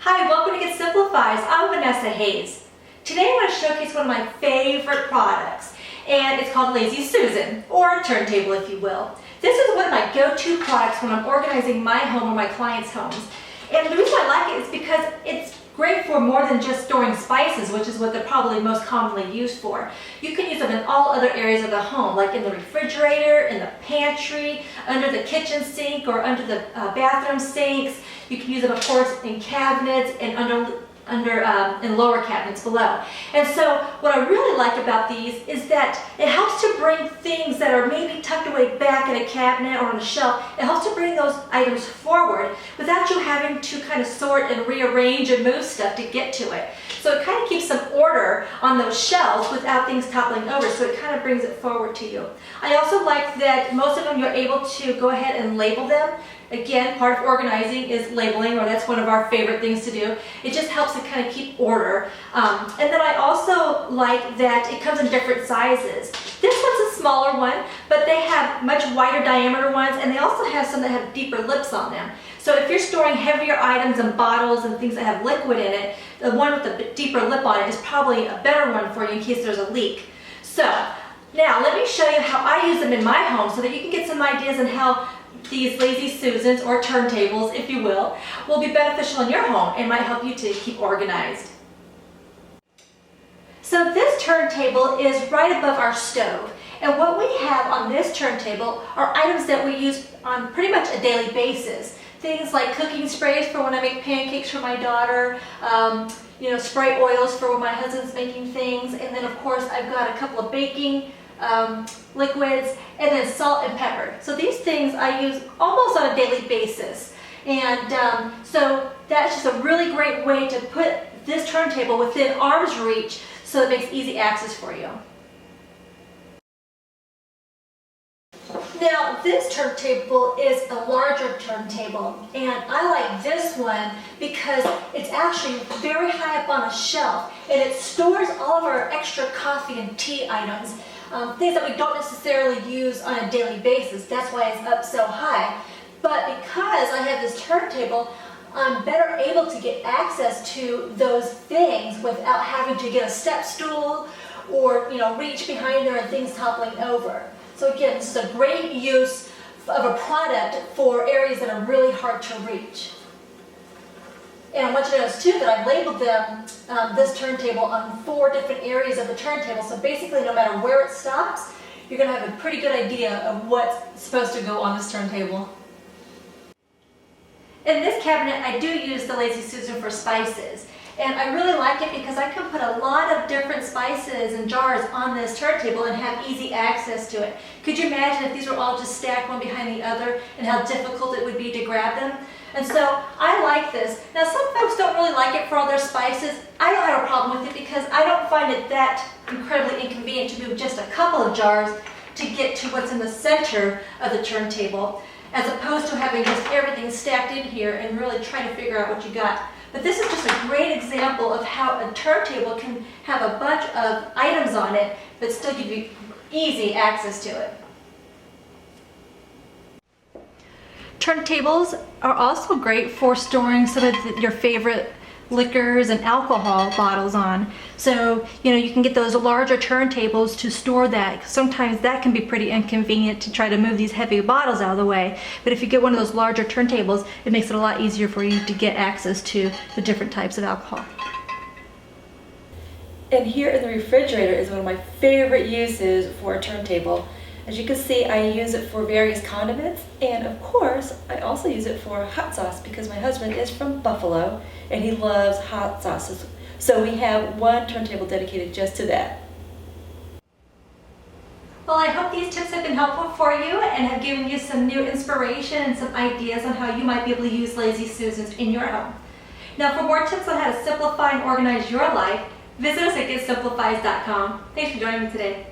Hi, welcome to Get Simplifized. I'm Vanessa Hayes. Today I'm going to showcase one of my favorite products, and it's called Lazy Susan, or a turntable if you will. This is one of my go-to products when I'm organizing my home or my clients' homes. And the reason I like it is because it's great for more than just storing spices, which is what they're probably most commonly used for. You can use them in all other areas of the home, like in the refrigerator, in the pantry, under the kitchen sink, or under the bathroom sinks. You can use them, of course, in cabinets and in lower cabinets below. And so what I really like about these is that it helps to bring things that are maybe tucked away back in a cabinet or on a shelf. It helps to bring those items forward without you having to kind of sort and rearrange and move stuff to get to it. So it kind of keeps some order on those shelves without things toppling over, so it kind of brings it forward to you. I also like that most of them you're able to go ahead and label them. Again, part of organizing is labeling, or that's one of our favorite things to do. It just helps to kind of keep order. And then I also like that it comes in different sizes. This one's a smaller one, but they have much wider diameter ones, and they also have some that have deeper lips on them. So if you're storing heavier items and bottles and things that have liquid in it, the one with the deeper lip on it is probably a better one for you in case there's a leak. So now let me show you how I use them in my home so that you can get some ideas on how these Lazy Susans, or turntables if you will be beneficial in your home and might help you to keep organized. So this turntable is right above our stove, and what we have on this turntable are items that we use on pretty much a daily basis. Things like cooking sprays for when I make pancakes for my daughter, spray oils for when my husband's making things, and then of course I've got a couple of baking liquids, and then salt and pepper. So these things I use almost on a daily basis, and so that's just a really great way to put this turntable within arm's reach so it makes easy access for you. Now this turntable is a larger turntable, and I like this one because it's actually very high up on a shelf, and it stores all of our extra coffee and tea items. Things that we don't necessarily use on a daily basis. That's why it's up so high. But because I have this turntable, I'm better able to get access to those things without having to get a step stool or reach behind there and things toppling over. So again, this is a great use of a product for areas that are really hard to reach. And I want you to notice too that I've labeled them, this turntable, on 4 different areas of the turntable. So basically, no matter where it stops, you're going to have a pretty good idea of what's supposed to go on this turntable. In this cabinet, I do use the Lazy Susan for spices. And I really like it because I can put a lot of different spices and jars on this turntable and have easy access to it. Could you imagine if these were all just stacked one behind the other and how difficult it would be to grab them? And so I like this. Now some folks don't really like it for all their spices. I don't have a problem with it because I don't find it that incredibly inconvenient to move just a couple of jars to get to what's in the center of the turntable, as opposed to having just everything stacked in here and really trying to figure out what you got. But this is just a great example of how a turntable can have a bunch of items on it but still give you easy access to it. Turntables are also great for storing some of your favorite liquors and alcohol bottles on. So, you can get those larger turntables to store that. Sometimes that can be pretty inconvenient to try to move these heavy bottles out of the way. But if you get one of those larger turntables, it makes it a lot easier for you to get access to the different types of alcohol. And here in the refrigerator is one of my favorite uses for a turntable. As you can see, I use it for various condiments, and of course, I also use it for hot sauce because my husband is from Buffalo and he loves hot sauces. So we have one turntable dedicated just to that. Well, I hope these tips have been helpful for you and have given you some new inspiration and some ideas on how you might be able to use Lazy Susans in your home. Now, for more tips on how to simplify and organize your life, visit us at getsimplifized.com. Thanks for joining me today.